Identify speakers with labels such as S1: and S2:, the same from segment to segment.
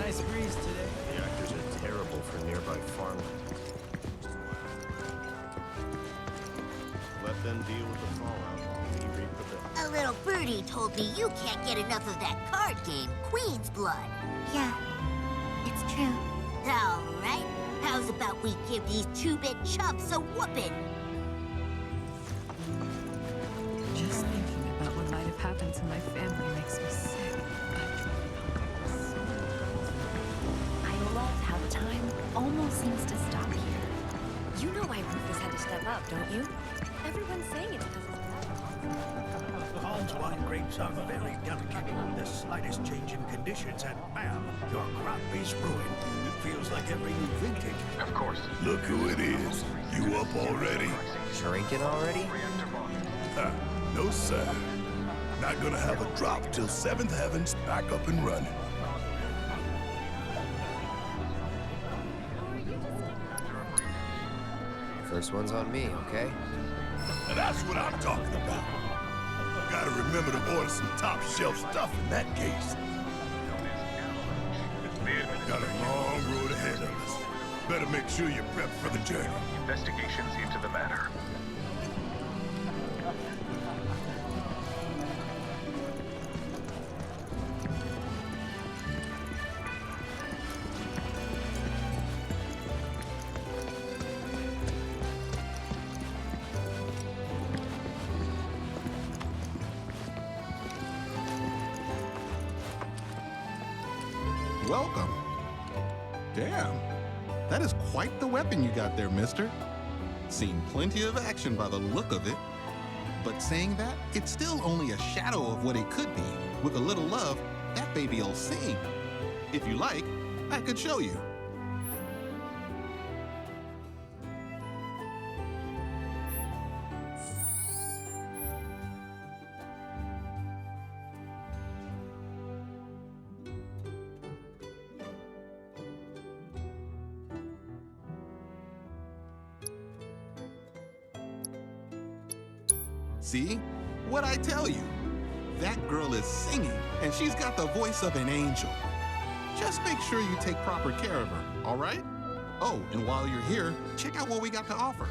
S1: nice breeze today.
S2: Reactors are terrible for nearby farmland. Let them deal with the fallout while we reap the benefits.
S3: A little birdie told me you can't get enough of that card game, Queen's Blood.
S4: Yeah, it's true.
S3: All right. How's about we give these two-bit chumps a whooping?
S5: Just thinking about what might have happened to my family makes me sick.
S4: I love how time almost seems to stop here.
S6: You know why Rufus had to step up, don't you? Everyone's saying it's because his
S7: Palms wine grapes are very delicate. The slightest change in conditions and bam, your crop is ruined. It feels like every new vintage.
S8: Of course.
S9: Look who it is. You up already?
S2: Drinking already?
S9: No, sir. Not gonna have a drop till 7th Heaven's back up and running.
S2: First one's on me, okay?
S9: And that's what I'm talking about. Gotta remember to order some top shelf stuff in that case. Got a long road ahead of us. Better make sure you're prepped for the journey.
S8: Investigations into the matter.
S10: Welcome. Damn, that is quite the weapon you got there, mister. Seen plenty of action by the look of it. But saying that, it's still only a shadow of what it could be. With a little love, that baby'll sing. If you like, I could show you. See? What'd I tell you? That girl is singing, and she's got the voice of an angel. Just make sure you take proper care of her, all right? Oh, and while you're here, check out what we got to offer.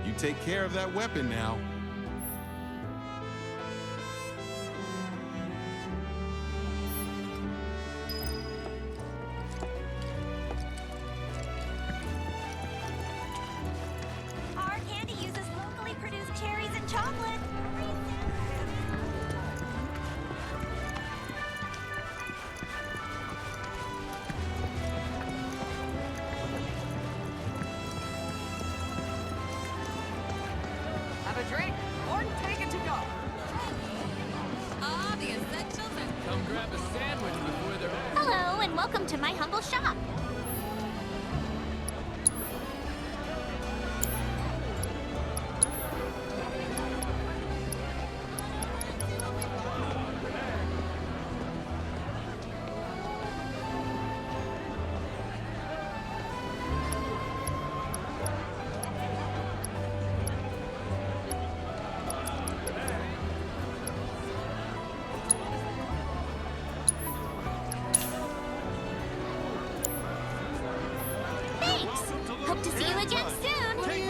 S10: You take care of that weapon now.
S4: Our candy uses locally produced cherries and chocolate.
S6: Have a drink or take it to go. Ah, the essentials and
S1: Come grab a sandwich before they're over.
S4: Hello, and welcome to my humble shop. Hope to see you again soon.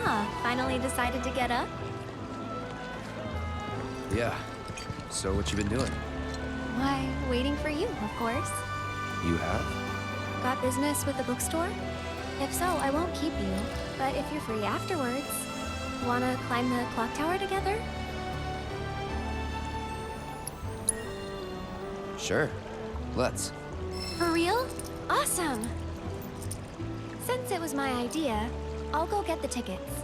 S6: Ah, finally decided to get up?
S1: Yeah. So what you been doing?
S6: Why, waiting for you, of course.
S1: You have?
S6: Got business with the bookstore? If so, I won't keep you. But if you're free afterwards, wanna climb the clock tower together?
S1: Sure. Let's.
S6: For real? Awesome! Since it was my idea, I'll go get the tickets.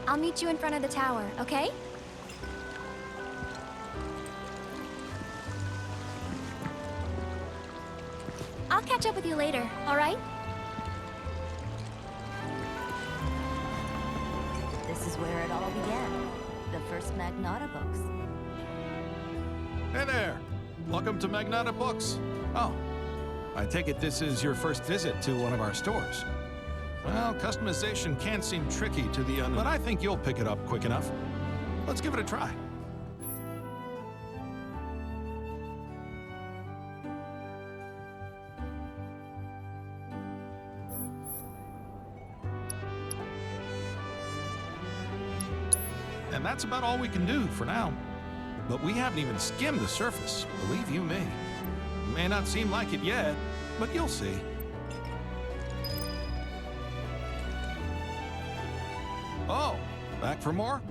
S6: I'll meet you in front of the tower, okay? I'll catch up with you later, alright?
S4: This is where it all began. The first Magnata books.
S11: Hey there! Welcome to Magnata Books. Oh, I take it this is your first visit to one of our stores. Well, customization can seem tricky to the but I think you'll pick it up quick enough. Let's give it a try. And that's about all we can do for now. But we haven't even skimmed the surface, believe you me. May not seem like it yet, but you'll see. Oh, back for more?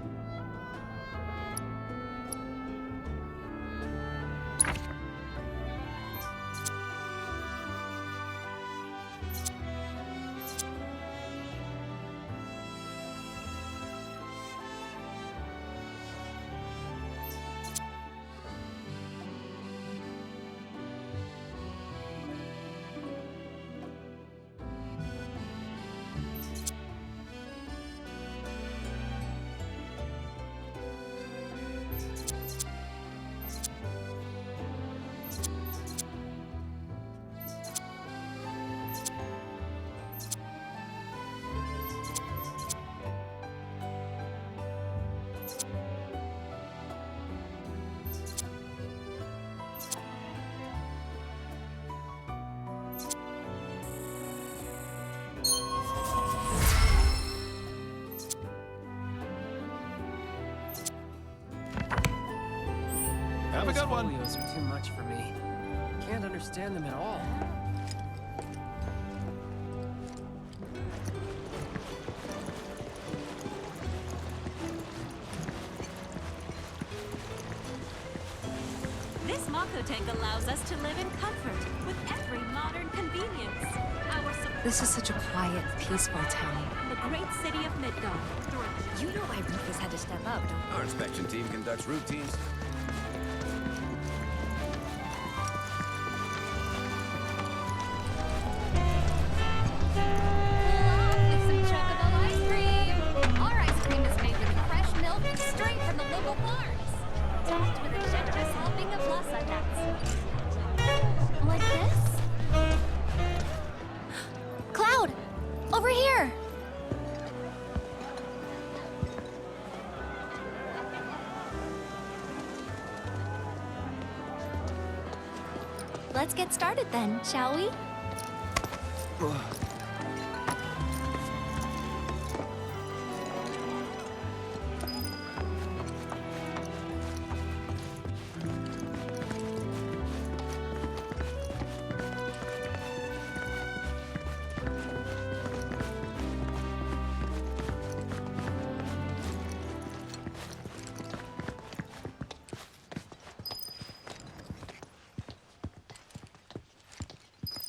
S11: Have a good one.
S1: Folios are too much for me. Can't understand them at all.
S12: This Mako tank allows us to live in comfort with every modern convenience.
S4: This is such a quiet, peaceful town.
S12: The great city of Midgard.
S6: You know why Rufus had to step up, don't you?
S1: Our inspection team conducts routines.
S12: With some chocolate ice cream. Our ice cream is made with fresh milk straight from the local farms. Topped with a generous helping of lhasa nuts.
S6: Like this? Cloud! Over here! Let's get started then, shall we?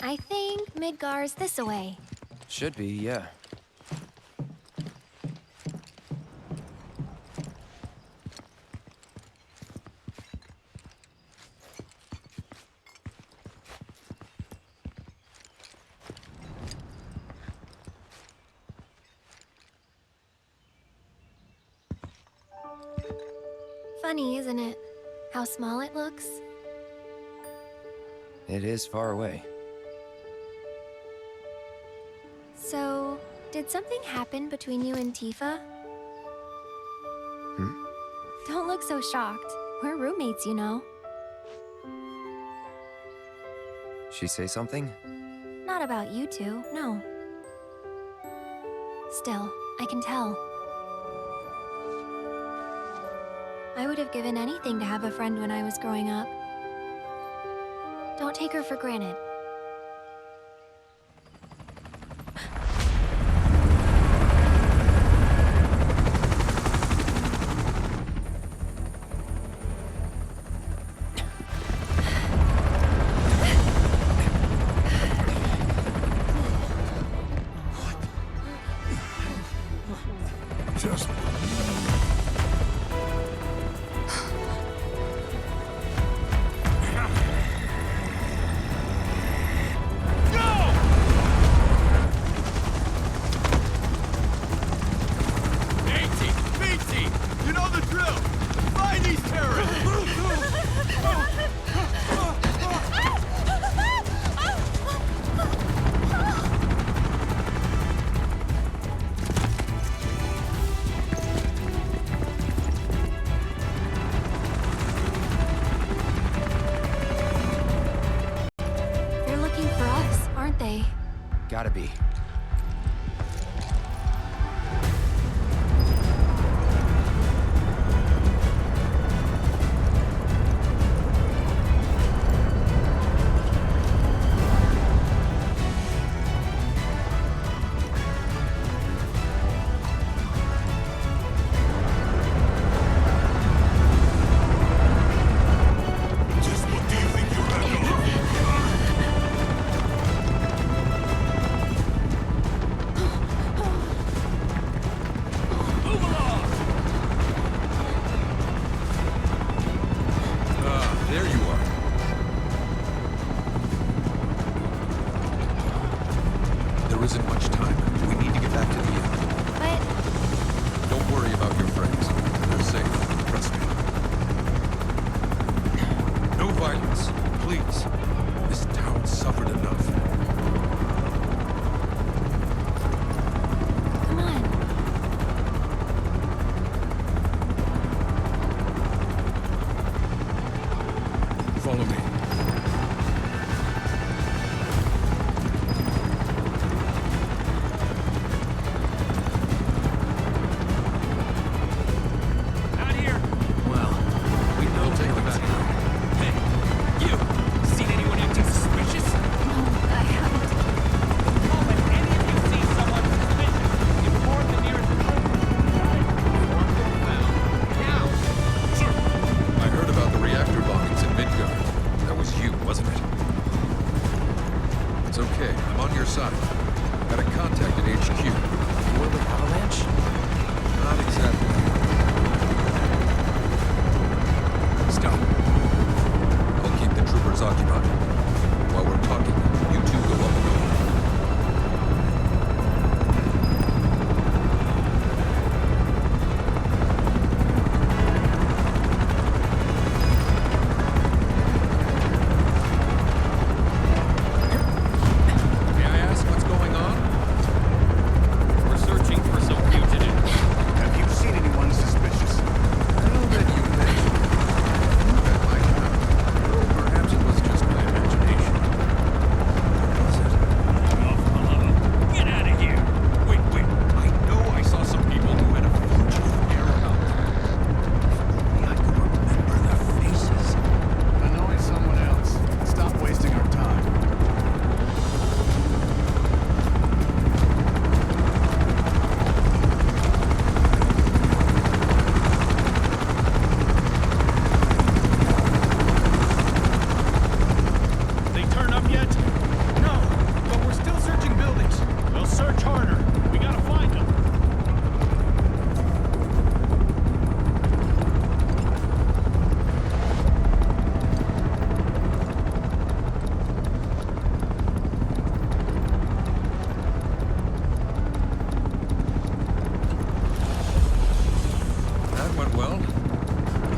S6: I think Midgar's this away.
S1: Should be, yeah.
S6: Funny, isn't it? How small it looks?
S1: It is far away.
S6: So, did something happen between you and Tifa? Don't look so shocked. We're roommates, you know.
S1: She say something?
S6: Not about you two, no. Still, I can tell. I would have given anything to have a friend when I was growing up. Don't take her for granted.
S9: Just
S2: You know the drill! Find these terrorists!
S6: They're looking for us, aren't they?
S1: Gotta be.
S9: Just what do you think you're at?
S2: Move along!
S11: There you are. There isn't much time. We need to get back to the inn.
S6: But
S11: Don't worry about your friends. They're safe. Trust me. No violence, please. This town suffered enough.
S6: come on.
S11: Follow me.
S2: Out here!
S1: Well, we know
S11: We'll take the back road.
S2: Hey, you! Seen anyone acting suspicious?
S5: I haven't.
S2: The moment any of you see someone suspicious, inform the nearest Now!
S11: I heard about the reactor bombings in Midgard. That was you, wasn't it? It's okay. I'm on your side. Got a contact at HQ.
S1: you were with Avalanche?
S11: Not exactly. Stop. I'll keep the troopers occupied. While we're talking, you two go up and over. May I ask what's going on?
S2: We're searching for some fugitive.
S7: Have you seen anyone suspicious?
S11: Now that you mention it, that might happen. Or perhaps it was just my imagination. Or was it?
S2: Get out of here!
S11: Wait. I know I saw some people who had a fugitive air out. If only I could remember their faces.
S2: Annoy someone else. Stop wasting our time. They turn up yet? No, but we're still searching buildings. We'll search harder. We gotta find them.
S11: That went well.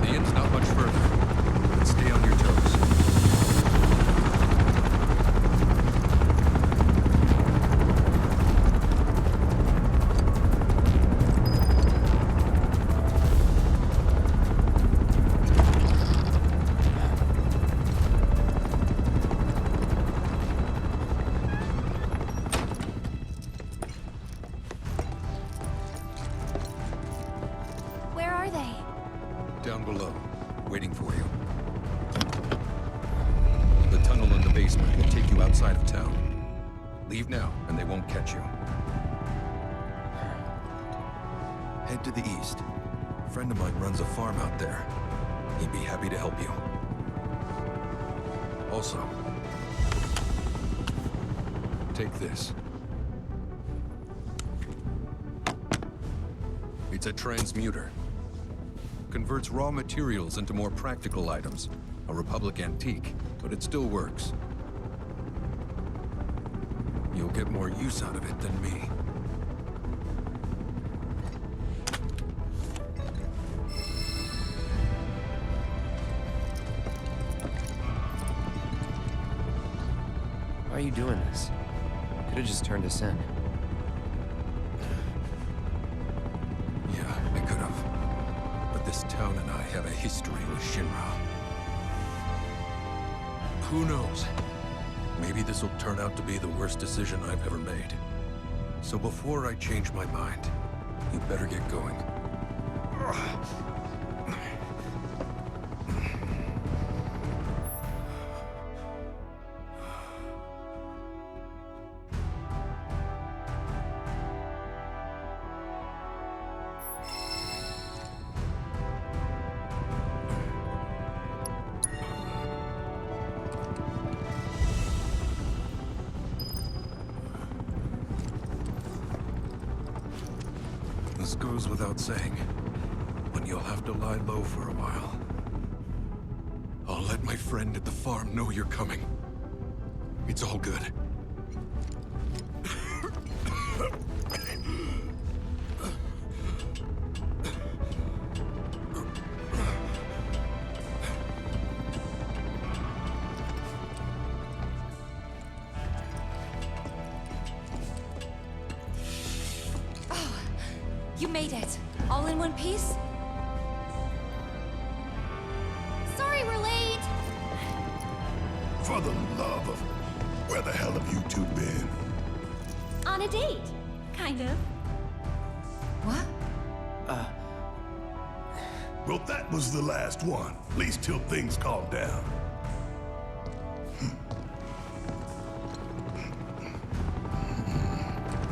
S11: The inn's not much further. But stay on your toes.
S6: Where are they?
S13: down below, waiting for you. The tunnel in the basement will take you outside of town. Leave now, and they won't catch you. Head to the east. A friend of mine runs a farm out there. He'd be happy to help you. Also, take this. It's a transmuter. Converts raw materials into more practical items. A Republic antique, but it still works. You'll get more use out of it than me.
S1: Why are you doing this? Could have just turned us in.
S13: Yeah, I could have. But this town and I have a history with Shinra. Who knows? Maybe this'll turn out to be the worst decision I've ever made. So before I change my mind, you better get going. This goes without saying, but you'll have to lie low for a while. I'll let my friend at the farm know you're coming. It's all good.
S4: You made it! All in one piece?
S12: Sorry we're late!
S9: For the love of... Where the hell have you two been?
S12: On a date. Kind of.
S4: What?
S9: Well, that was the last one. At least till things calm down.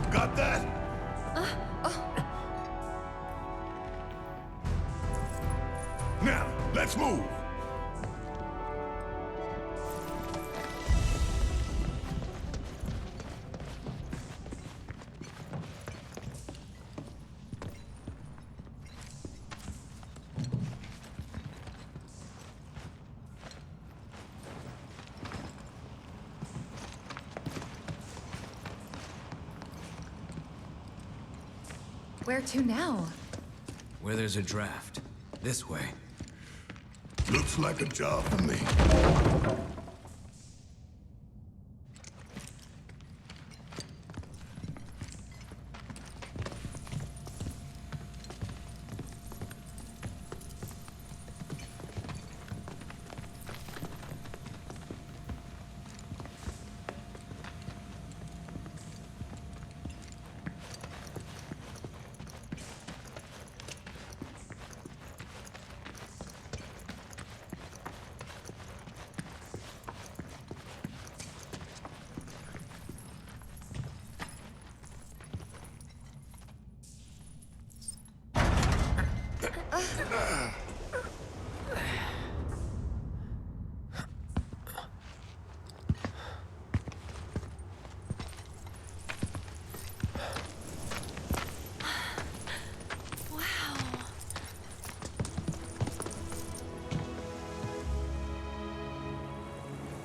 S9: Got that? Now, let's move.
S4: Where to now?
S1: Where there's a draft. This way.
S9: Looks like a job for me.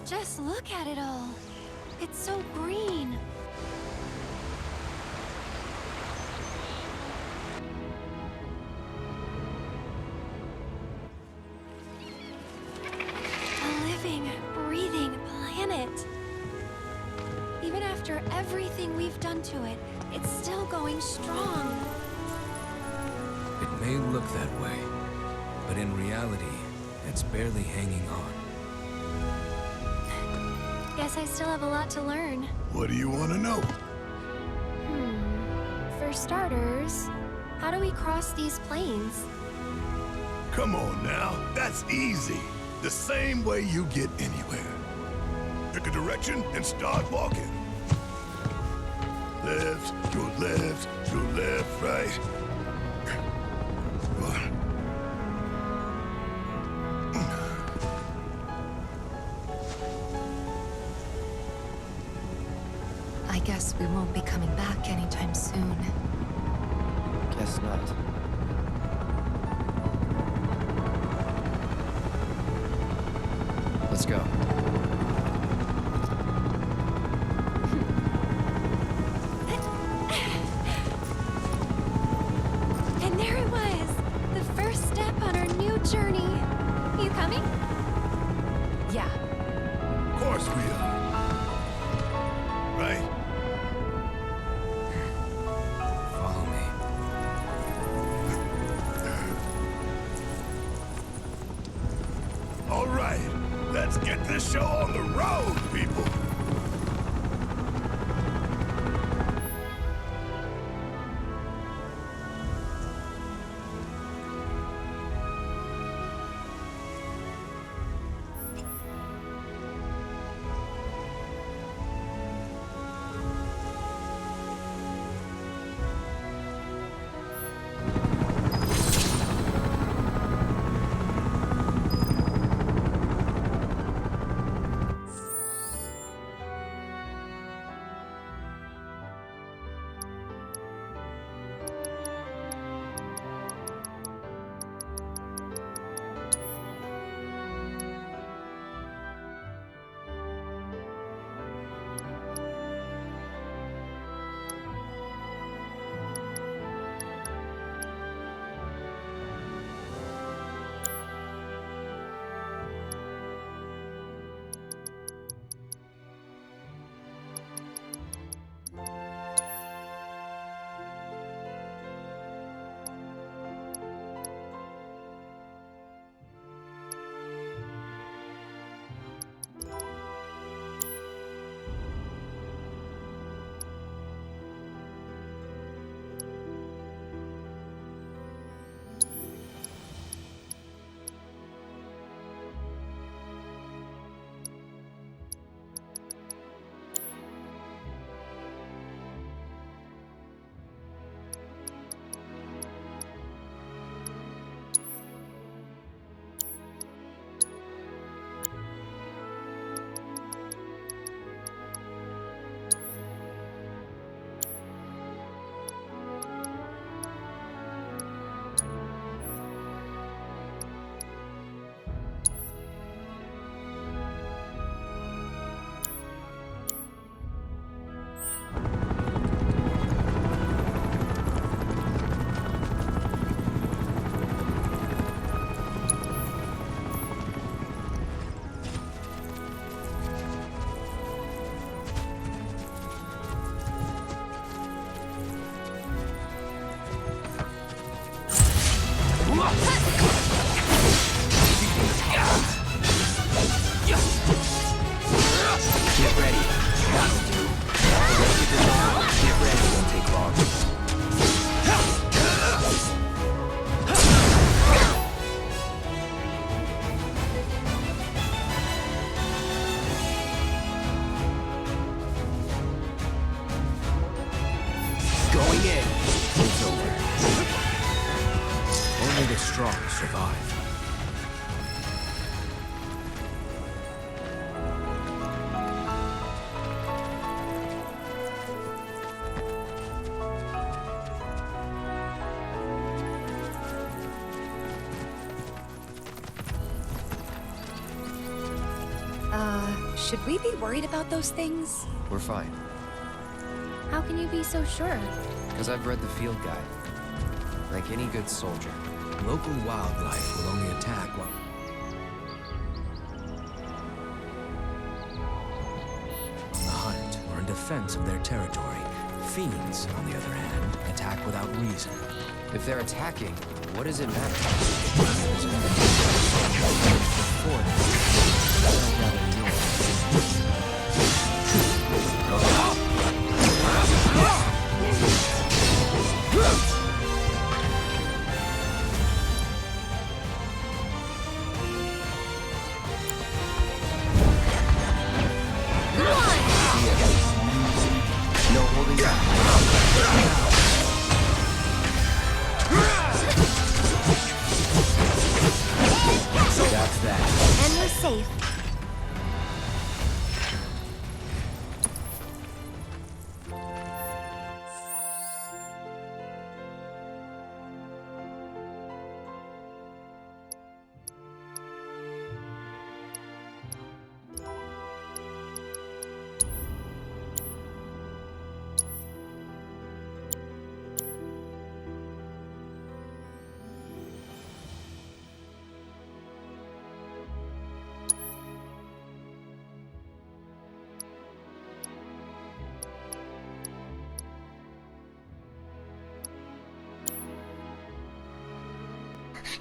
S6: Just look at it all. It's so green. A living, breathing planet. Even after everything we've done to it, it's still going strong.
S1: It may look that way, but in reality, it's barely hanging on.
S6: Guess I still have a lot to learn.
S9: What do you want to know?
S6: For starters, how do we cross these plains?
S9: Come on now, that's easy. The same way you get anywhere. Pick a direction and start walking. Left, your left, your left, right.
S5: I guess we won't be coming back anytime soon.
S14: Guess not. Let's go.
S6: And there it was, the first step on our new journey. You coming?
S5: Yeah.
S9: Of course we are. Right?
S1: Follow me.
S9: All right, let's get this show on the road, people.
S14: Get ready. That'll do. Let's get this out. Get ready. Won't take long. Going in. It's over.
S1: Only the strong survive.
S5: Should we be worried about those things?
S14: We're fine.
S6: How can you be so sure?
S14: Because I've read the field guide. Like any good soldier.
S1: Local wildlife will only attack while on the hunt or in defense of their territory. Fiends, on the other hand, attack without reason.
S14: If they're attacking, what does it matter?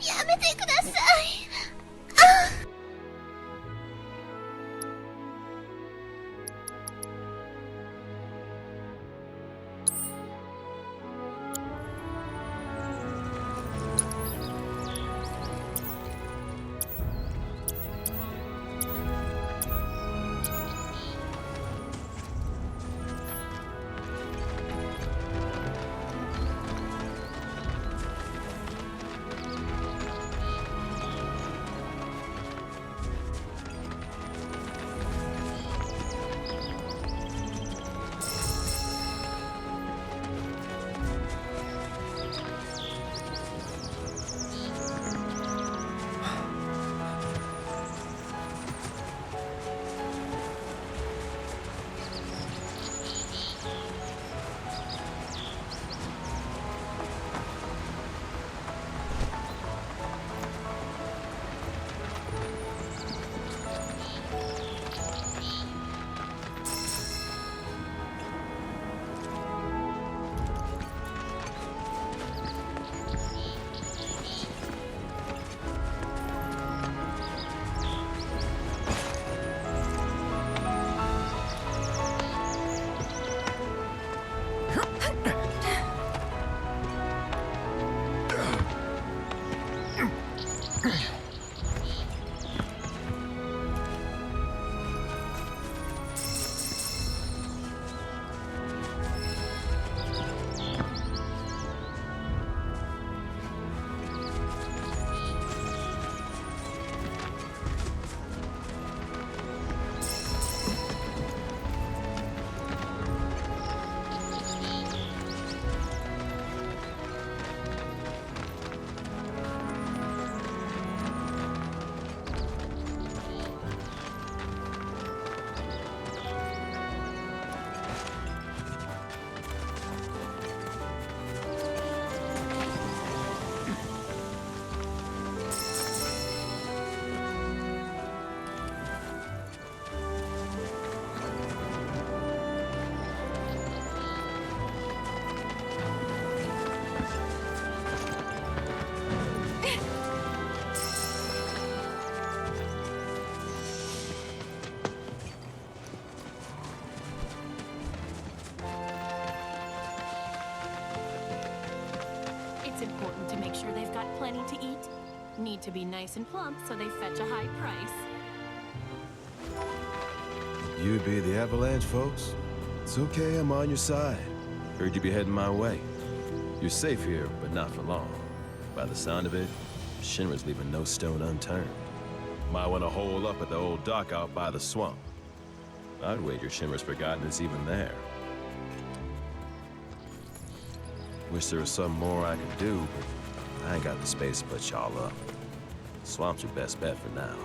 S3: やめてください。
S12: It's important to make sure they've got plenty to eat. Need to be nice and plump so they fetch a high price.
S15: You be the Avalanche, folks? It's okay, I'm on your side. Heard you be heading my way. You're safe here, but not for long. By the sound of it, Shinra's leaving no stone unturned. Might want to hole up at the old dock out by the swamp. I'd wager Shinra's forgotten it's even there. Wish there was something more I could do, but I ain't got the space to put y'all up. Swamp's your best bet for now.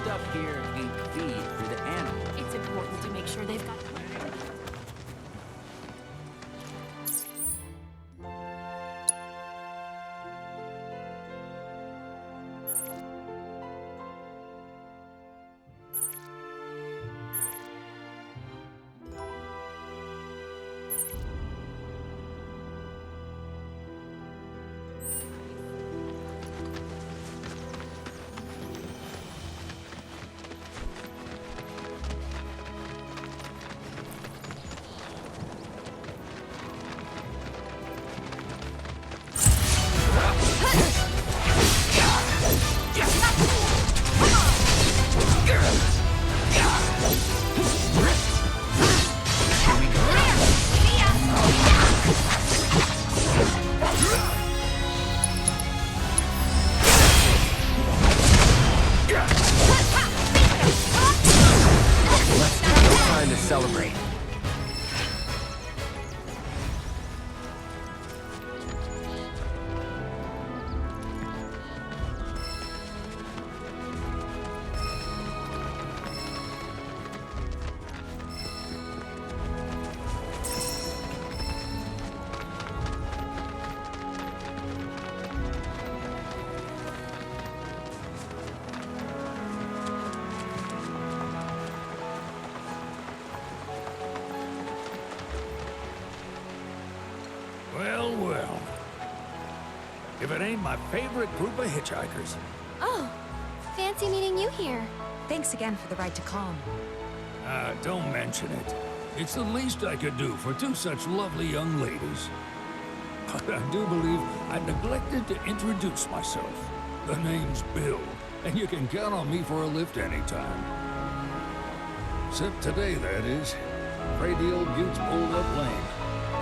S14: stuff here ain't feed for the animals.
S4: It's important to make sure they've got...
S14: Time to celebrate.
S2: Well, well. If it ain't my favorite group of hitchhikers.
S6: Oh, fancy meeting you here.
S5: Thanks again for the ride to Calm.
S2: Don't mention it. It's the least I could do for two such lovely young ladies. But I do believe I neglected to introduce myself. The name's Bill, and you can count on me for a lift anytime. Except today, that is. Afraid the old bute's pulled up lame.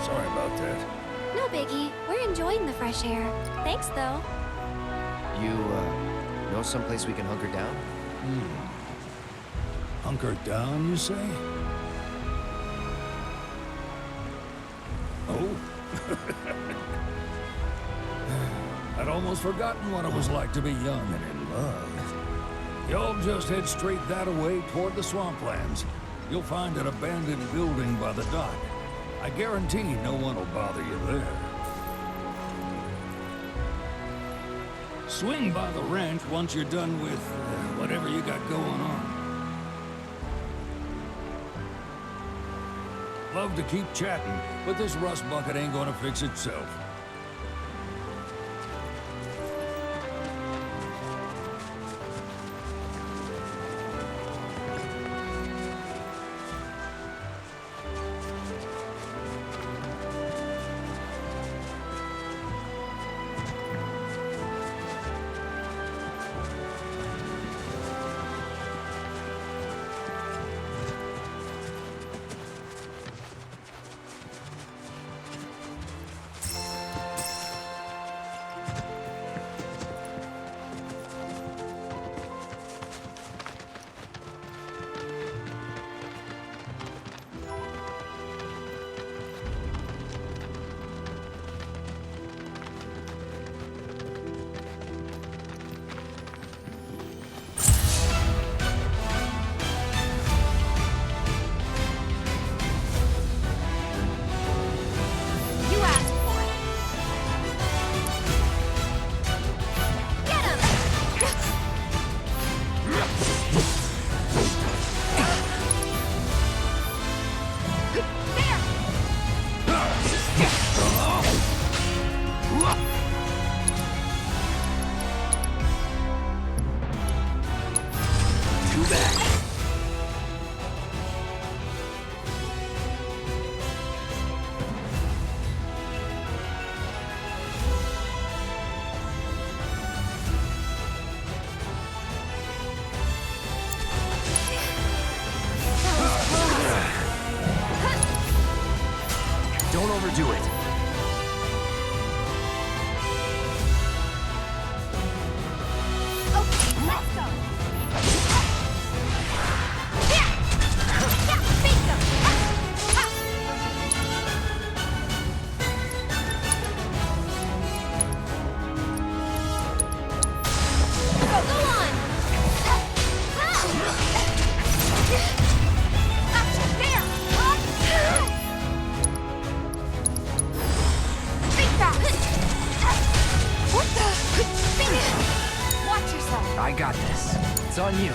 S2: Sorry about that.
S6: No biggie. We're enjoying the fresh air. Thanks, though.
S14: You, know someplace we can hunker down?
S2: Hunker down, you say? Oh? I'd almost forgotten what it was like to be young and in love. Y'all just head straight that-a-way toward the swamplands. You'll find an abandoned building by the dock. I guarantee no one will bother you there. Swing by the ranch once you're done with whatever you got going on. Love to keep chatting, but this rust bucket ain't gonna fix itself.
S14: Don't overdo it.
S12: Okay, let's go.
S6: Go on!
S14: It's on you.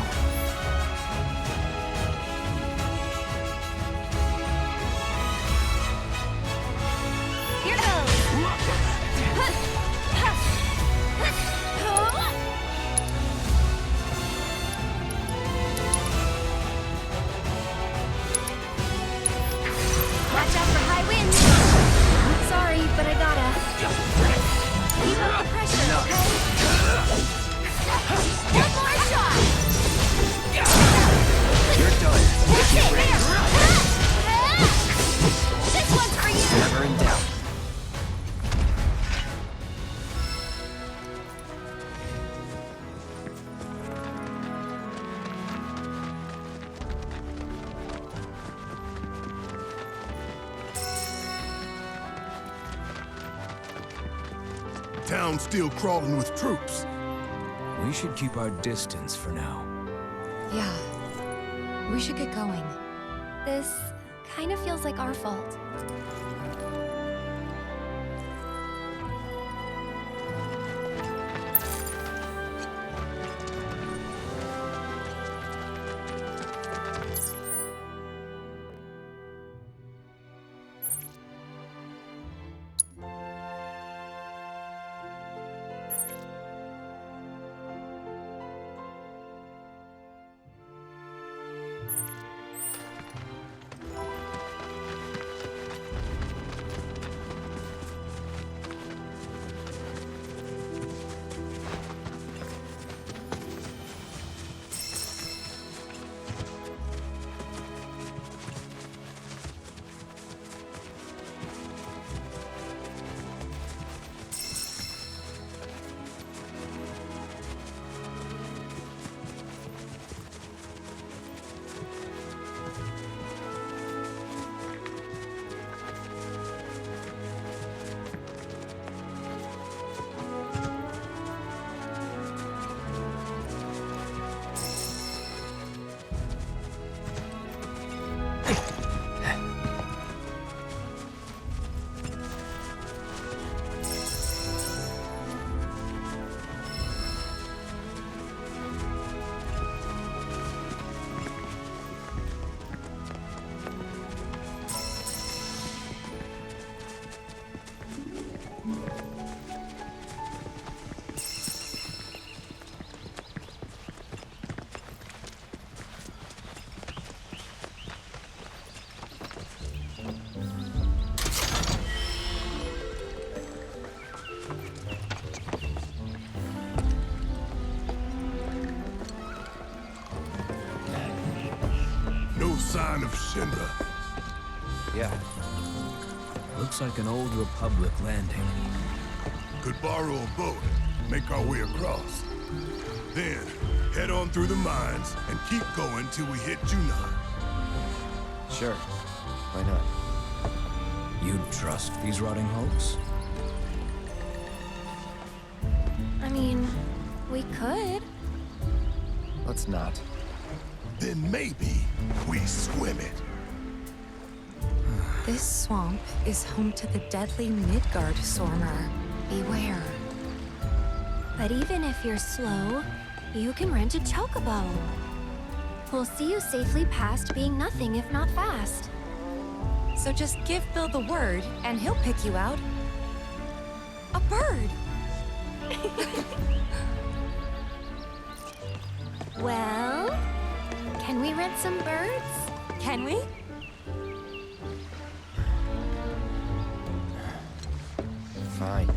S6: Here goes! Watch out for high winds! Sorry, but I gotta. Keep up the pressure, okay? One more shot!
S14: You're done.
S6: That's it, there! This one's for you!
S14: Never in doubt.
S9: Town's still crawling with troops.
S1: We should keep our distance for now.
S4: Yeah. We should get going.
S6: This kind of feels like our fault.
S9: Sign of Shinra.
S1: Yeah. Looks like an old Republic landing.
S9: Could borrow a boat, make our way across. Then, head on through the mines and keep going till we hit Junon.
S14: Sure. Why not?
S1: You'd trust these rotting hulks?
S6: I mean, we could.
S14: Let's not.
S9: Then maybe we swim it.
S4: This swamp is home to the deadly Midgard Sormer. Beware.
S6: But even if you're slow, you can rent a chocobo. We'll see you safely past being nothing if not fast.
S4: So just give Bill the word, and he'll pick you out. A bird!
S6: Well, can we rent some birds?
S4: Can we?
S14: Fine.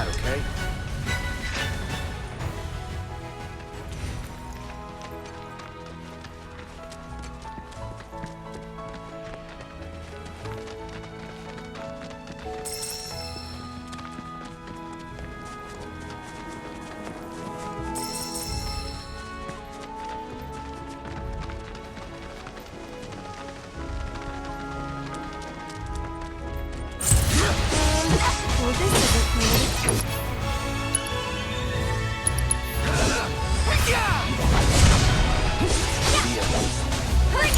S14: that, okay?
S6: Well, this isn't clean.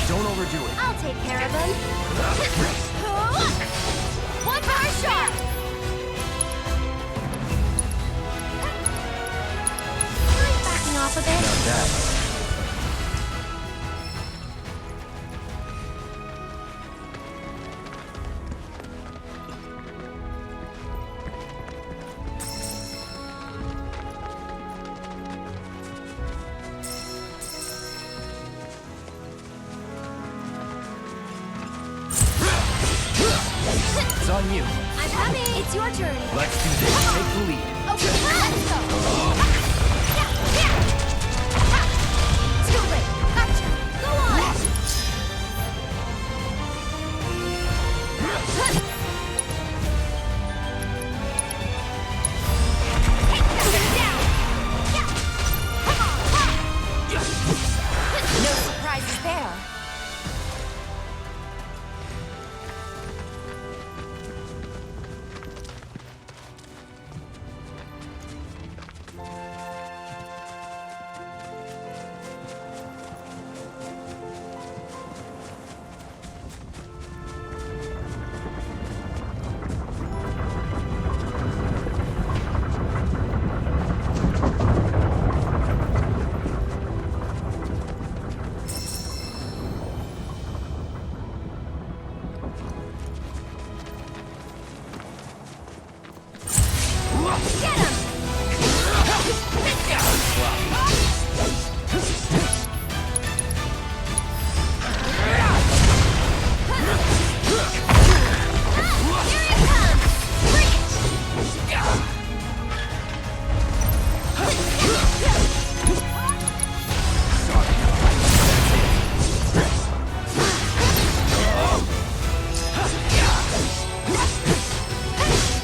S14: Don't overdo it.
S6: I'll take care of him. One more shot! Backing off a bit.
S14: Not that. It's on you.
S6: I'm coming. It's your turn.
S14: Let's do this. Take the lead.
S6: Okay, let's go. Too late. Gotcha. Go on. Take them down.
S4: No surprises there.
S6: Get him.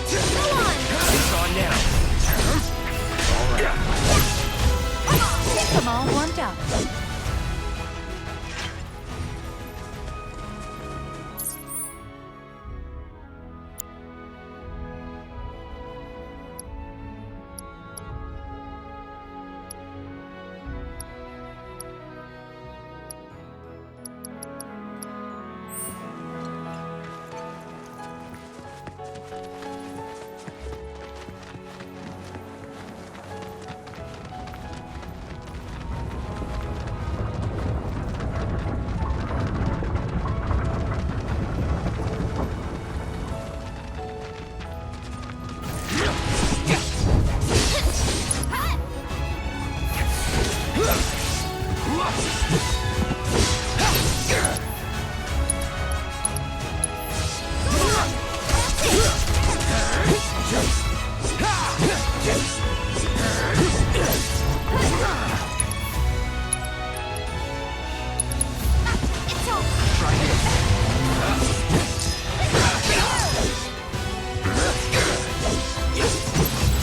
S14: It's on now. All right.
S4: Get them all warmed up.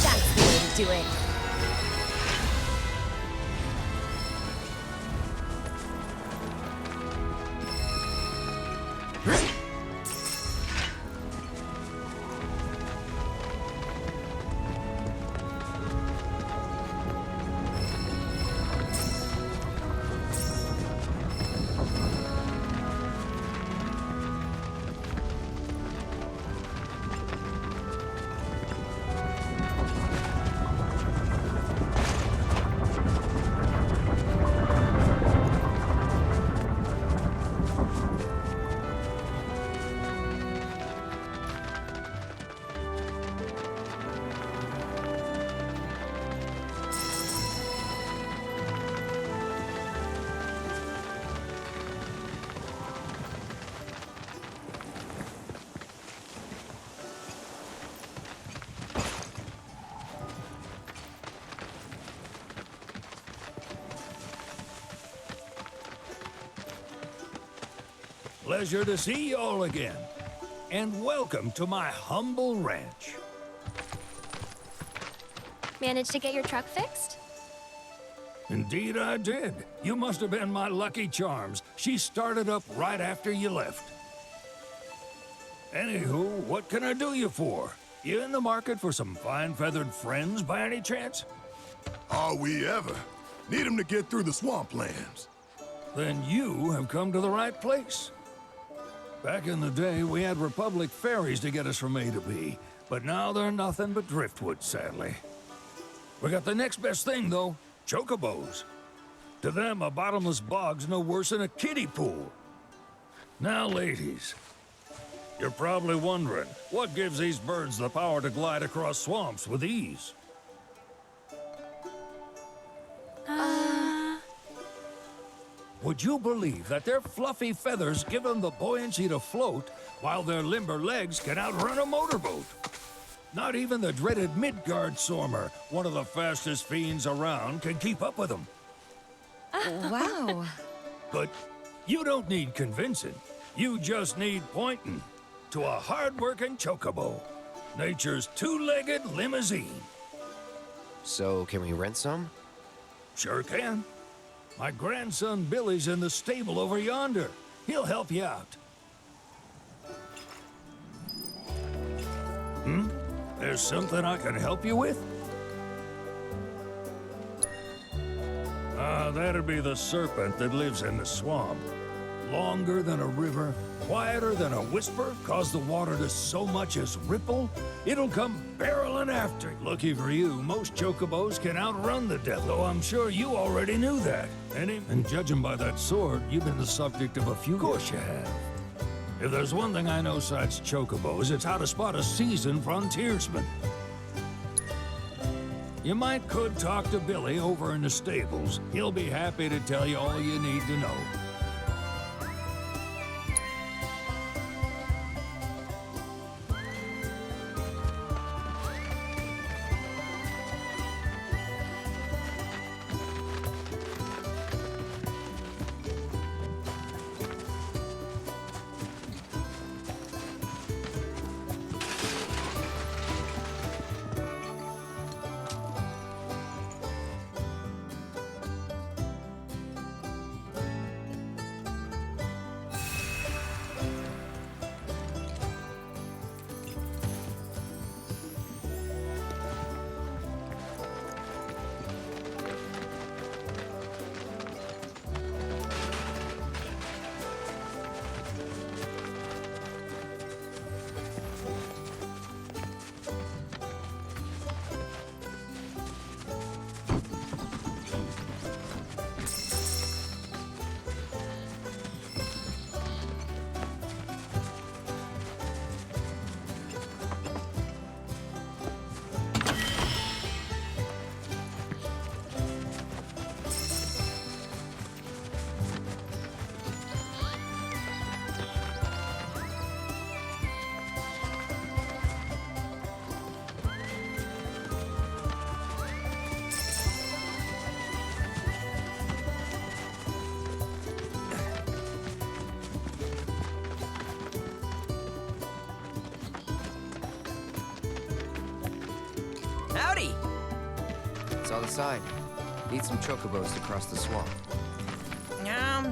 S4: That's the way to do it.
S2: Pleasure to see y'all again. And welcome to my humble ranch.
S6: Managed to get your truck fixed?
S2: Indeed I did. You must have been my lucky charms. She started up right after you left. Anywho, what can I do you for? You in the market for some fine-feathered friends by any chance?
S9: Are we ever? Need them to get through the swamplands.
S2: Then you have come to the right place. Back in the day, we had Republic ferries to get us from A to B, but now they're nothing but driftwood, sadly. We got the next best thing, though, chocobos. To them, a bottomless bog's no worse than a kiddie pool. Now, ladies, you're probably wondering, what gives these birds the power to glide across swamps with ease? Would you believe that their fluffy feathers give them the buoyancy to float, while their limber legs can outrun a motorboat? Not even the dreaded Midgard Sormer, one of the fastest fiends around, can keep up with them.
S4: Wow.
S2: But you don't need convincing. You just need pointing to a hard-working chocobo. Nature's two-legged limousine.
S14: So, can we rent some?
S2: Sure can. My grandson Billy's in the stable over yonder. He'll help you out. There's something I can help you with? That'd be the serpent that lives in the swamp. Longer than a river, quieter than a whisper, cause the water to so much as ripple, it'll come barreling after. Lucky for you, most chocobos can outrun the devil, though I'm sure you already knew that. And judging by that sword, you've been the subject of a few. Of course you have. If there's one thing I know besides chocobos, it's how to spot a seasoned frontiersman. You could talk to Billy over in the stables. He'll be happy to tell you all you need to know.
S14: Howdy! Saw the sign. Need some chocobos to cross the swamp.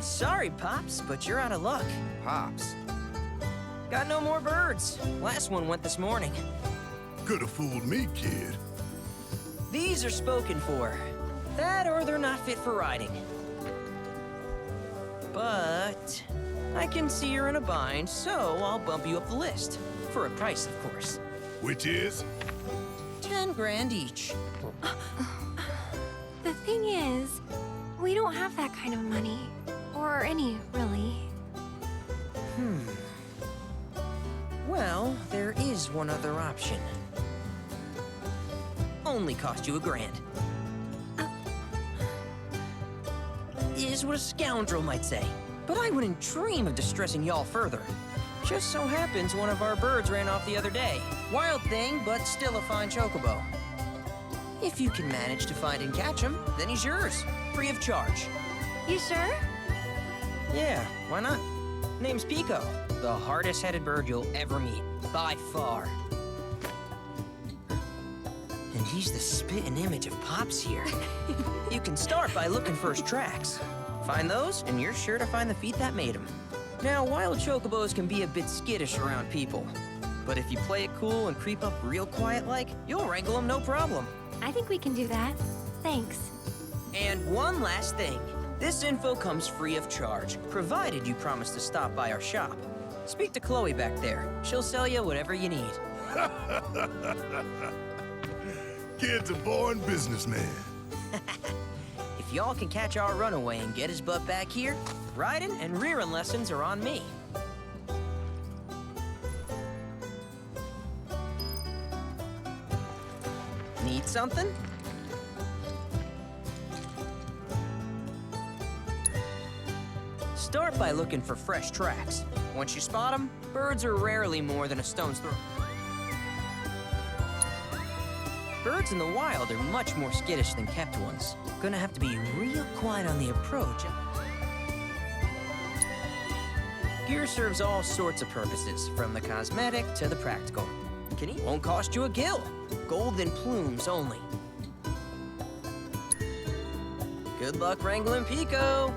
S16: Sorry, Pops, but you're out of luck.
S14: Pops?
S16: Got no more birds. Last one went this morning.
S9: Could have fooled me, kid.
S16: These are spoken for. That or they're not fit for riding. But I can see you're in a bind, so I'll bump you up the list. For a price, of course.
S9: Which is?
S16: 10 grand each.
S6: The thing is, we don't have that kind of money. Or any, really.
S16: Well, there is one other option. Only cost you $1 grand. Is what a scoundrel might say. But I wouldn't dream of distressing y'all further. Just so happens one of our birds ran off the other day. Wild thing, but still a fine chocobo. If you can manage to find and catch him, then he's yours. Free of charge.
S6: You sure?
S16: Yeah, why not? Name's Pico, the hardest-headed bird you'll ever meet, by far. And he's the spitting image of Pops here. You can start by looking for his tracks. Find those, and you're sure to find the feet that made him. Now, wild chocobos can be a bit skittish around people. But if you play it cool and creep up real quiet-like, you'll wrangle them no problem.
S6: I think we can do that. Thanks.
S16: And one last thing. This info comes free of charge, provided you promise to stop by our shop. Speak to Chloe back there. She'll sell you whatever you need.
S9: Kid's a born businessman.
S16: If y'all can catch our runaway and get his butt back here, riding and rearing lessons are on me. Need something? Start by looking for fresh tracks. Once you spot them, birds are rarely more than a stone's throw. Birds in the wild are much more skittish than kept ones. Gonna have to be real quiet on the approach. Gear serves all sorts of purposes, from the cosmetic to the practical. Won't cost you a gill. Golden plumes only. Good luck wrangling Pico.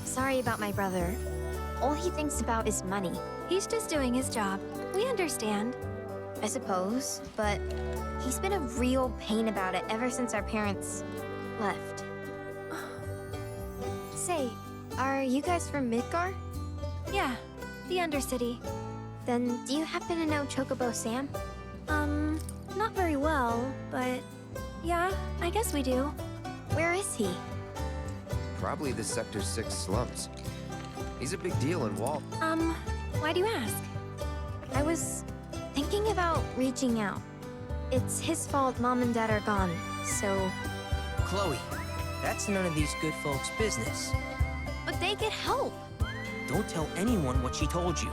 S6: Sorry about my brother. All he thinks about is money. He's just doing his job. We understand. I suppose, but he's been a real pain about it ever since our parents left. Say, are you guys from Midgar? Yeah, the Undercity. Then do you happen to know Chocobo Sam? Not very well, but yeah, I guess we do. Where is he?
S14: Probably the Sector 6 slums. He's a big deal in Walt.
S6: Why do you ask? I was thinking about reaching out. It's his fault Mom and Dad are gone, so...
S16: Chloe, that's none of these good folks' business.
S6: But they get help.
S16: Don't tell anyone what she told you.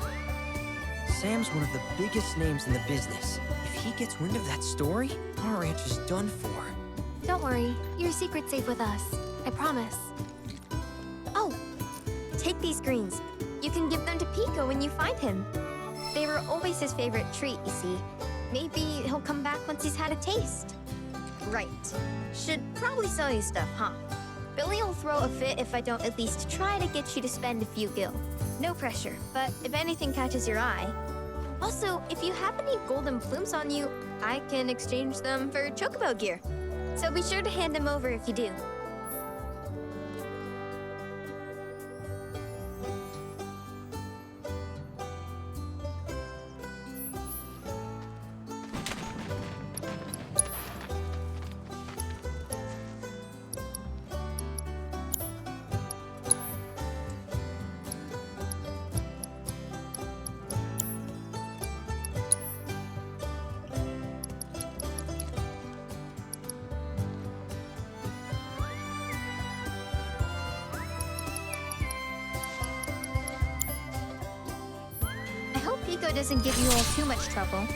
S16: Sam's one of the biggest names in the business. If he gets wind of that story, our ranch is done for.
S6: Don't worry, your secret's safe with us. I promise. Oh, take these greens. You can give them to Pico when you find him. They were always his favorite treat, you see. Maybe he'll come back once he's had a taste. Right. Should probably sell you stuff, huh? Billy will throw a fit if I don't at least try to get you to spend a few gil. No pressure, but if anything catches your eye. Also, if you have any golden plumes on you, I can exchange them for chocobo gear. So be sure to hand them over if you do. Pico doesn't give you all too much trouble.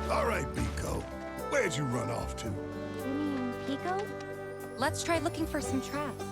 S9: All right, Pico. Where'd you run off to?
S6: You mean Pico?
S4: Let's try looking for some traps.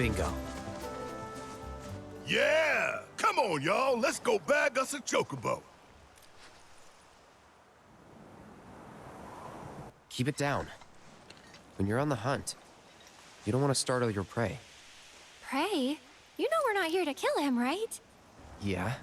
S17: Bingo.
S9: Yeah! Come on, y'all. Let's go bag us a chocobo.
S14: Keep it down. When you're on the hunt, you don't want to startle your prey.
S6: Prey? You know we're not here to kill him, right?
S14: Yeah?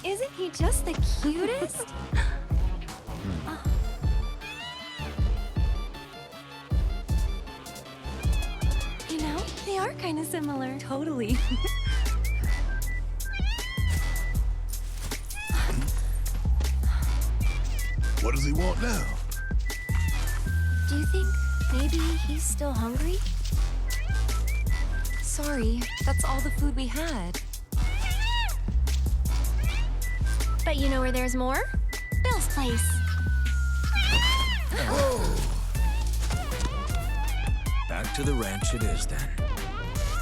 S6: Isn't he just the cutest? You know, they are kind of similar.
S4: Totally.
S9: What does he want now?
S6: Do you think maybe he's still hungry?
S4: Sorry, that's all the food we had.
S6: But you know where there's more? Bill's place.
S1: Back to the ranch it is then.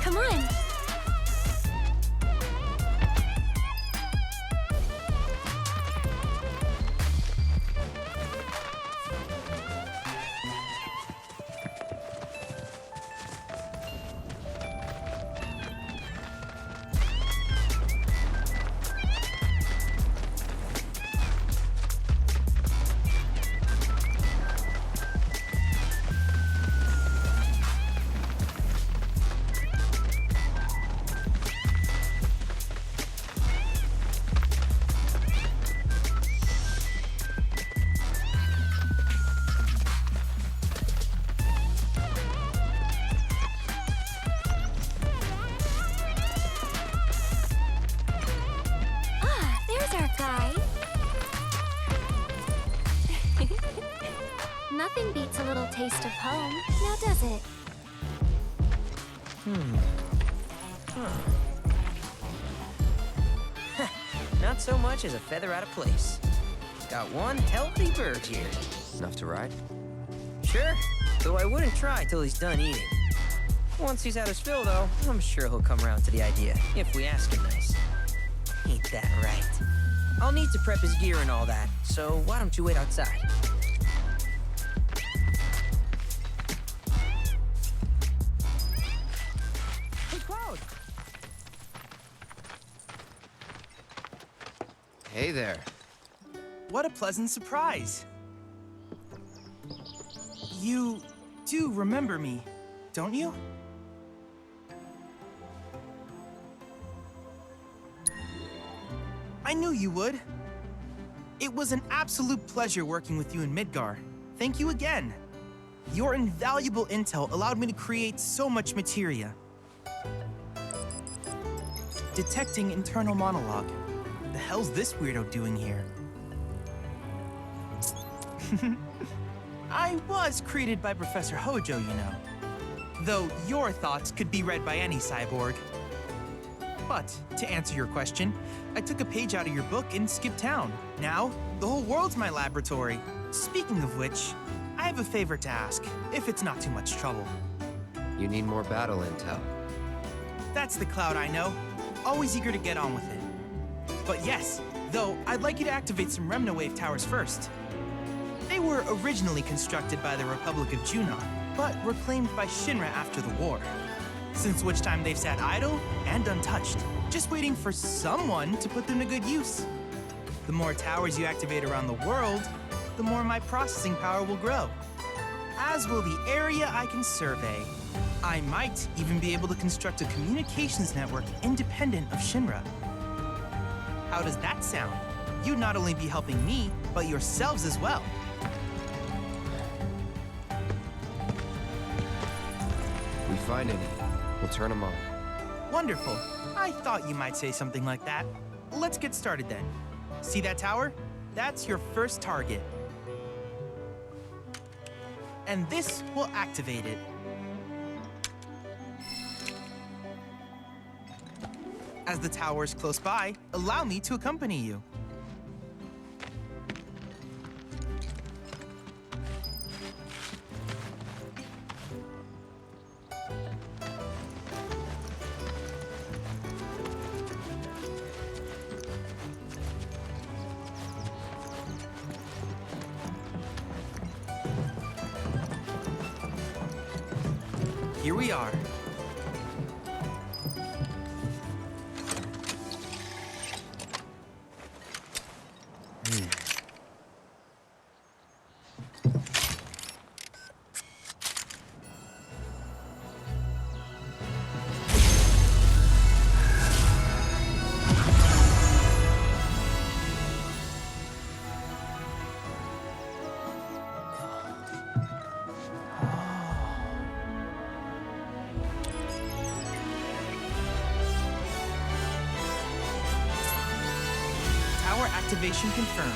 S6: Come on. Nothing beats a little taste of home, now does it?
S16: Not so much as a feather out of place. Got one healthy bird here.
S14: Enough to ride?
S16: Sure, though I wouldn't try till he's done eating. Once he's had his fill, though, I'm sure he'll come around to the idea, if we ask him nice. Ain't that right? I'll need to prep his gear and all that, so why don't you wait outside? Hey, Cloud!
S14: Hey there.
S17: What a pleasant surprise. You do remember me, don't you? I knew you would. It was an absolute pleasure working with you in Midgar. Thank you again. Your invaluable intel allowed me to create so much materia. Detecting internal monologue. The hell's this weirdo doing here? I was created by Professor Hojo, you know. Though your thoughts could be read by any cyborg. But, to answer your question, I took a page out of your book and skipped town. Now, the whole world's my laboratory. Speaking of which, I have a favor to ask, if it's not too much trouble.
S14: You need more battle intel.
S17: That's the Cloud I know. Always eager to get on with it. But yes, though, I'd like you to activate some Remnawave towers first. They were originally constructed by the Republic of Junon, but were claimed by Shinra after the war. Since which time they've sat idle and untouched, just waiting for someone to put them to good use. The more towers you activate around the world, the more my processing power will grow. As will the area I can survey. I might even be able to construct a communications network independent of Shinra. How does that sound? You'd not only be helping me, but yourselves as well.
S14: We find any, we'll turn them on.
S17: Wonderful. I thought you might say something like that. Let's get started then. See that tower? That's your first target. And this will activate it. As the tower is close by, allow me to accompany you. Here we are. Tower activation confirmed.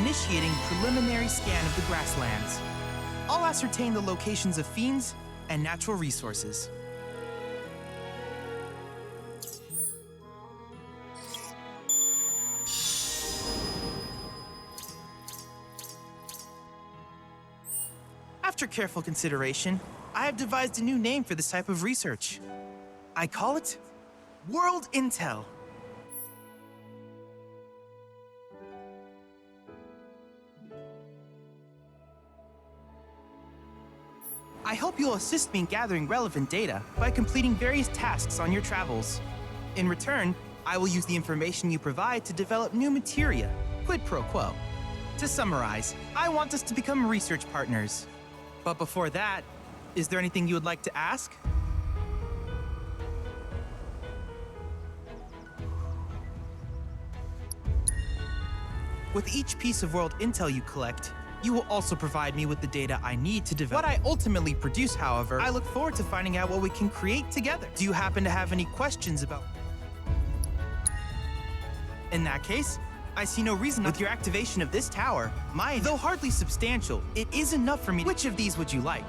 S17: Initiating preliminary scan of the grasslands. I'll ascertain the locations of fiends and natural resources. After careful consideration, I have devised a new name for this type of research. I call it World Intel. I hope you'll assist me in gathering relevant data by completing various tasks on your travels. In return, I will use the information you provide to develop new materia, quid pro quo. To summarize, I want us to become research partners. But before that, is there anything you would like to ask? With each piece of world intel you collect, you will also provide me with the data I need to develop. What I ultimately produce, however, I look forward to finding out what we can create together. Do you happen to have any questions about... In that case, I see no reason with your activation of this tower. Though hardly substantial, it is enough for me. Which of these would you like?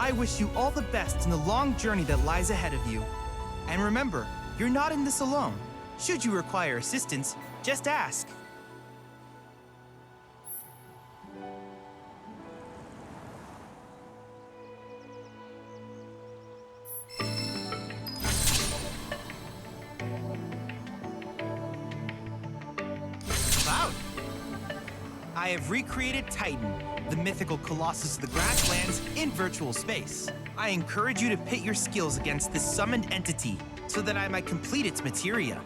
S17: I wish you all the best in the long journey that lies ahead of you. And remember, you're not in this alone. Should you require assistance, just ask. Cloud! I have recreated Titan, the mythical colossus of the grasslands, in virtual space. I encourage you to pit your skills against this summoned entity so that I might complete its materia.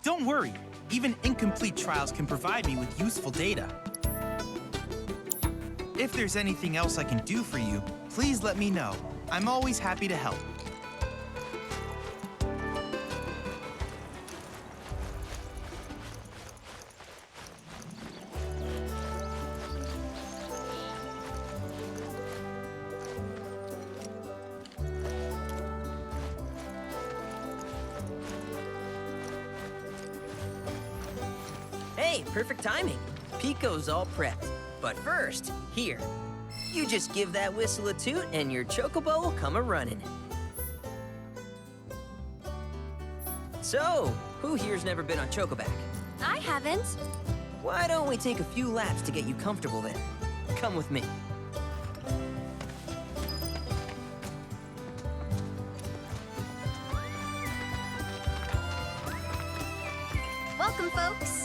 S17: Don't worry, even incomplete trials can provide me with useful data. If there's anything else I can do for you, please let me know. I'm always happy to help.
S16: Hey, perfect timing. Pico's all prepped. But first, here. You just give that whistle a toot and your chocobo will come a-running. So, who here's never been on Chocoback?
S6: I haven't.
S16: Why don't we take a few laps to get you comfortable then? Come with me.
S6: Welcome, folks.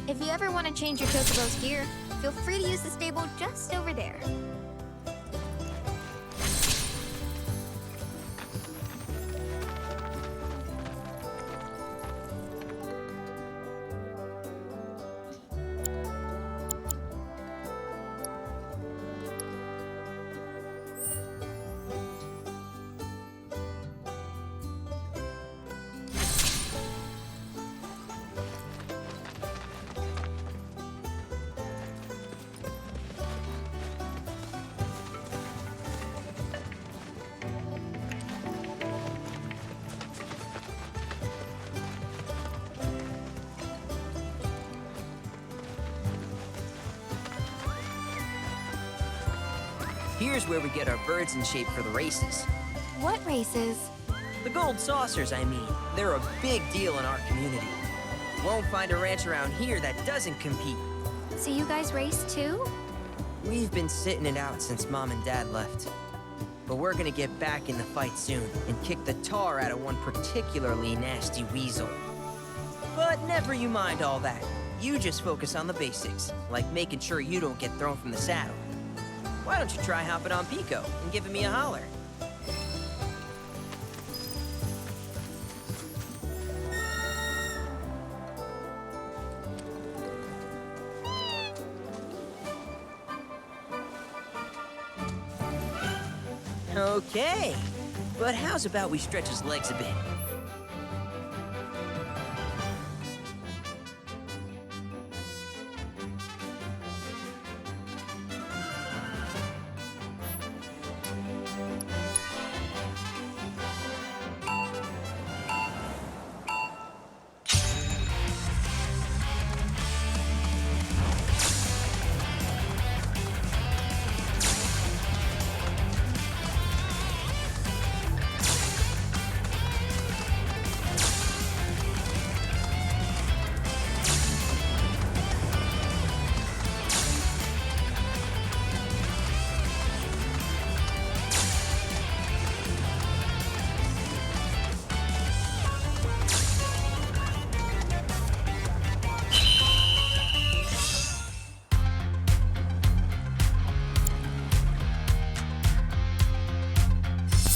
S6: If you ever want to change your Chocobo's gear, feel free to use the stable just over there.
S16: Here's where we get our birds in shape for the races.
S6: What races?
S16: The gold saucers, I mean. They're a big deal in our community. Won't find a ranch around here that doesn't compete.
S6: So you guys race too?
S16: We've been sitting it out since Mom and Dad left. But we're gonna get back in the fight soon and kick the tar out of one particularly nasty weasel. But never you mind all that. You just focus on the basics, like making sure you don't get thrown from the saddle. Why don't you try hopping on Pico and giving me a holler? Okay, but how's about we stretch his legs a bit?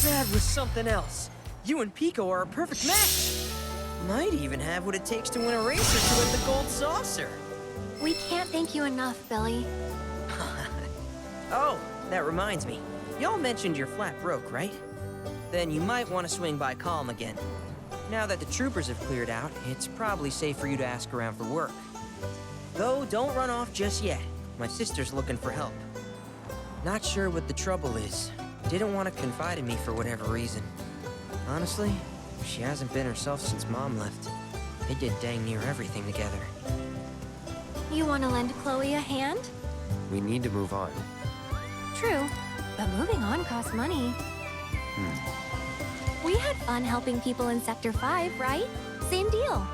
S16: That was something else. You and Pico are a perfect match. Might even have what it takes to win a race or two at the Gold Saucer.
S6: We can't thank you enough, Billy.
S16: Oh, that reminds me. Y'all mentioned your flat broke, right? Then you might want to swing by Calm again. Now that the troopers have cleared out, it's probably safe for you to ask around for work. Though, don't run off just yet. My sister's looking for help. Not sure what the trouble is. Didn't want to confide in me for whatever reason. Honestly, she hasn't been herself since Mom left. They did dang near everything together.
S6: You want to lend Chloe a hand?
S14: We need to move on.
S6: True, but moving on costs money. We had fun helping people in Sector 5, right? Same deal.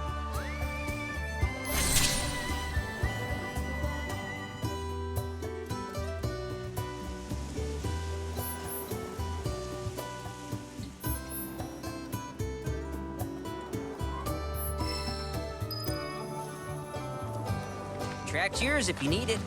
S16: Track's yours if you need it.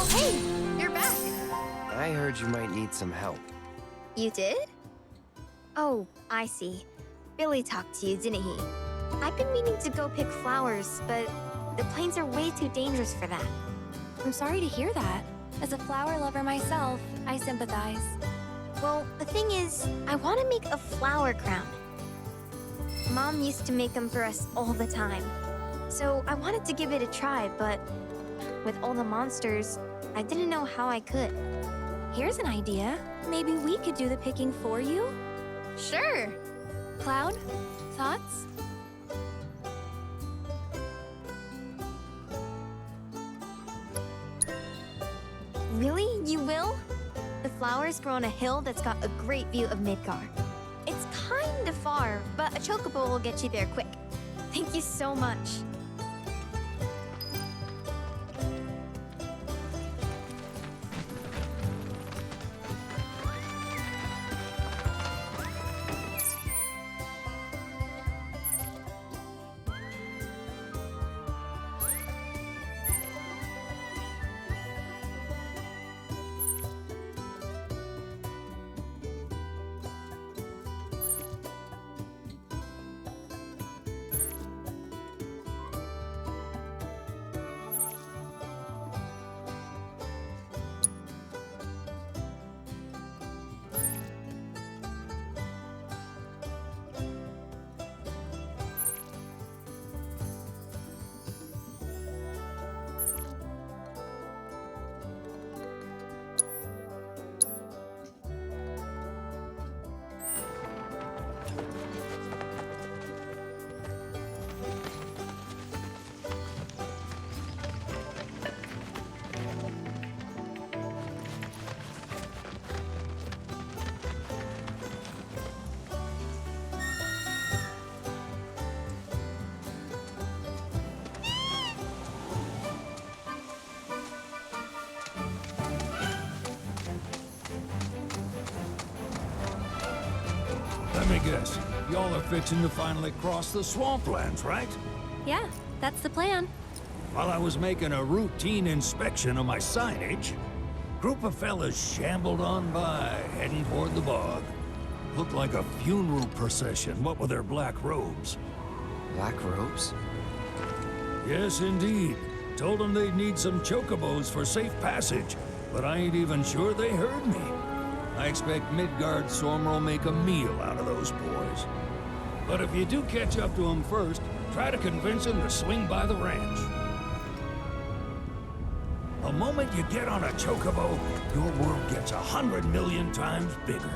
S6: Hey, you're back.
S14: I heard you might need some help.
S6: You did? Oh, I see. Billy talked to you, didn't he? I've been meaning to go pick flowers, but the plains are way too dangerous for that.
S4: I'm sorry to hear that. As a flower lover myself, I sympathize.
S6: Well, the thing is, I want to make a flower crown. Mom used to make them for us all the time. So I wanted to give it a try, but with all the monsters, I didn't know how I could.
S4: Here's an idea. Maybe we could do the picking for you?
S6: Sure.
S4: Cloud, thoughts?
S6: Really? You will? The flowers grow on a hill that's got a great view of Midgar. It's kinda far, but a chocobo will get you there quick. Thank you so much.
S2: Let me guess. Y'all are fixing to finally cross the swamplands, right?
S4: Yeah, that's the plan.
S2: While I was making a routine inspection of my signage, group of fellas shambled on by, heading toward the bog. Looked like a funeral procession, what with their black robes.
S14: Black robes?
S2: Yes, indeed. Told them they'd need some chocobos for safe passage, but I ain't even sure they heard me. I expect Midgard Sormer will make a meal out of those boys. But if you do catch up to them first, try to convince them to swing by the ranch. The moment you get on a chocobo, your world gets 100 million times bigger.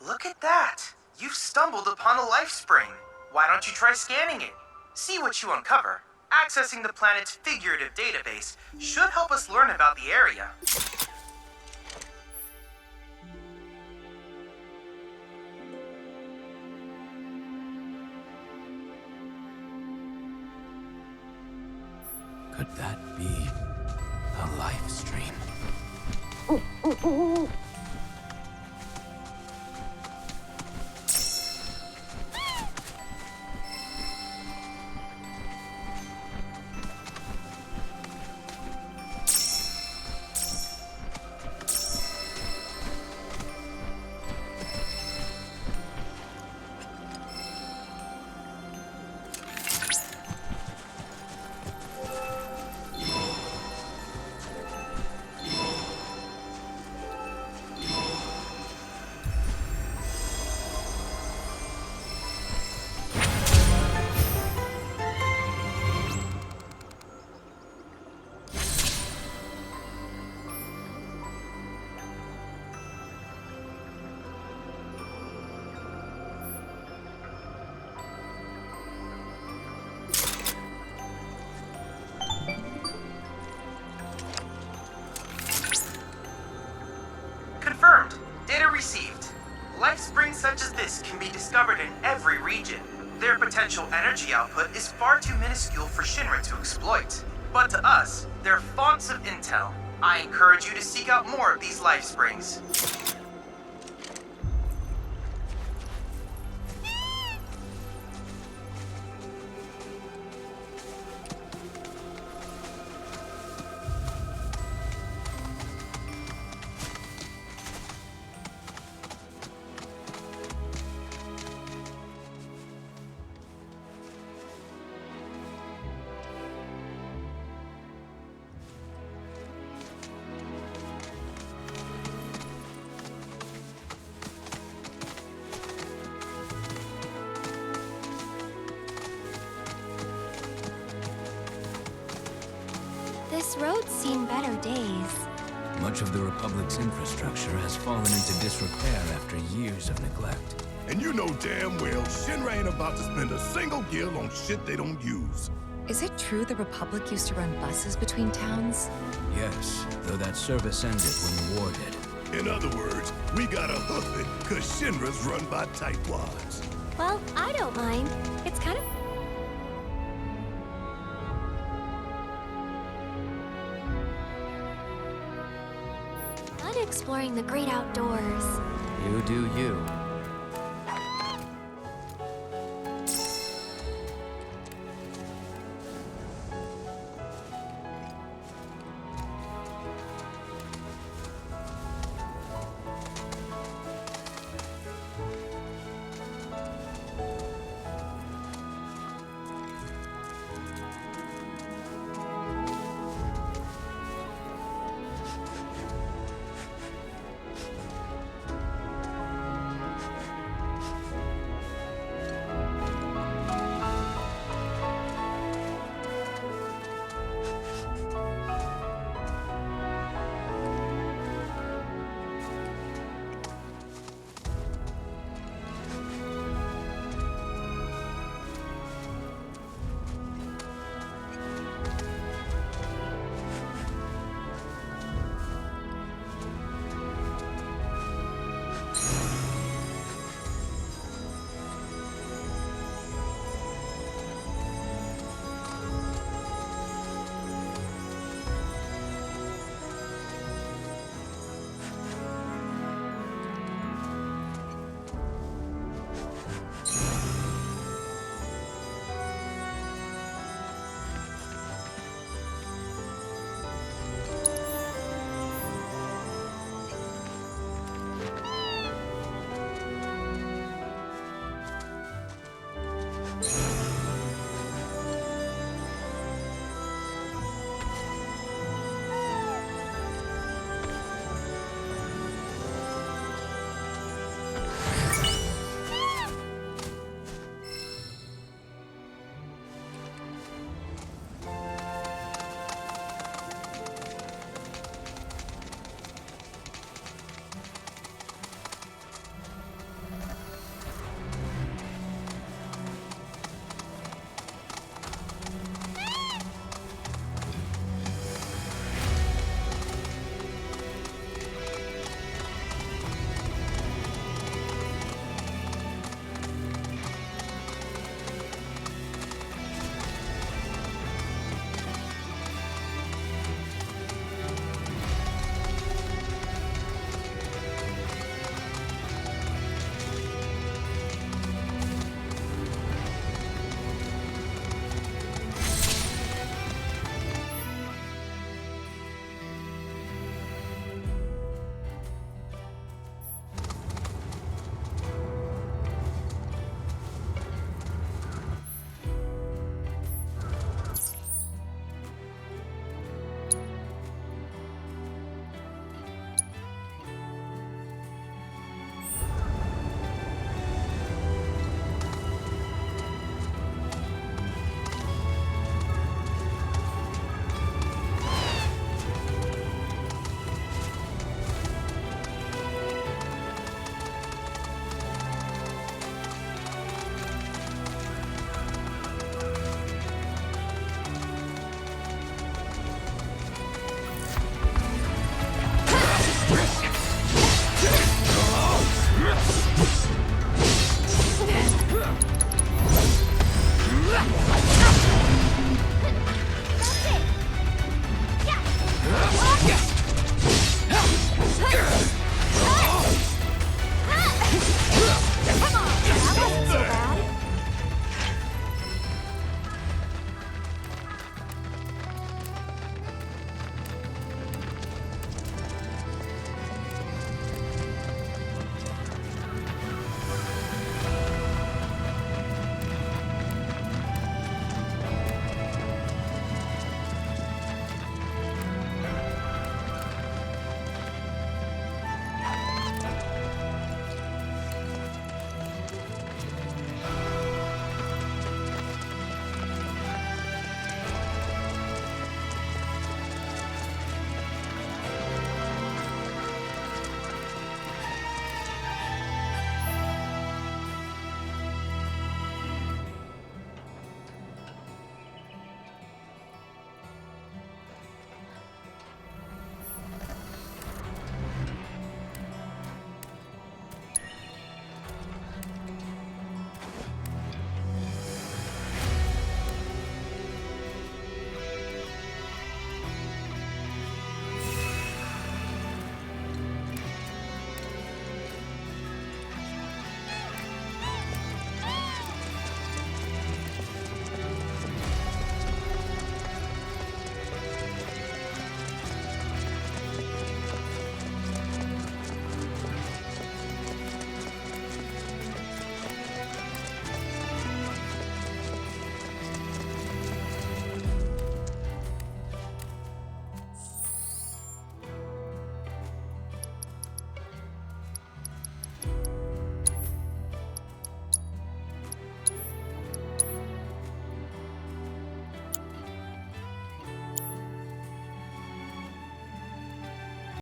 S17: Look at that! You've stumbled upon a life spring. Why don't you try scanning it? See what you uncover. Accessing the planet's figurative database should help us learn about the area.
S1: Could that be a life stream?
S17: Confirmed. Data received. Life springs such as this can be discovered in every region. Their potential energy output is far too minuscule for Shinra to exploit. But to us, they're fonts of intel. I encourage you to seek out more of these life springs.
S6: This road's seen better days.
S1: Much of the Republic's infrastructure has fallen into disrepair after years of neglect.
S9: And you know damn well Shinra ain't about to spend a single gil on shit they don't use.
S4: Is it true the Republic used to run buses between towns?
S1: Yes, though that service ended when the war did.
S9: In other words, we gotta hoof it, cause Shinra's run by tightwads.
S6: Well, I don't mind. It's kind of... fun exploring the great outdoors.
S14: You do you.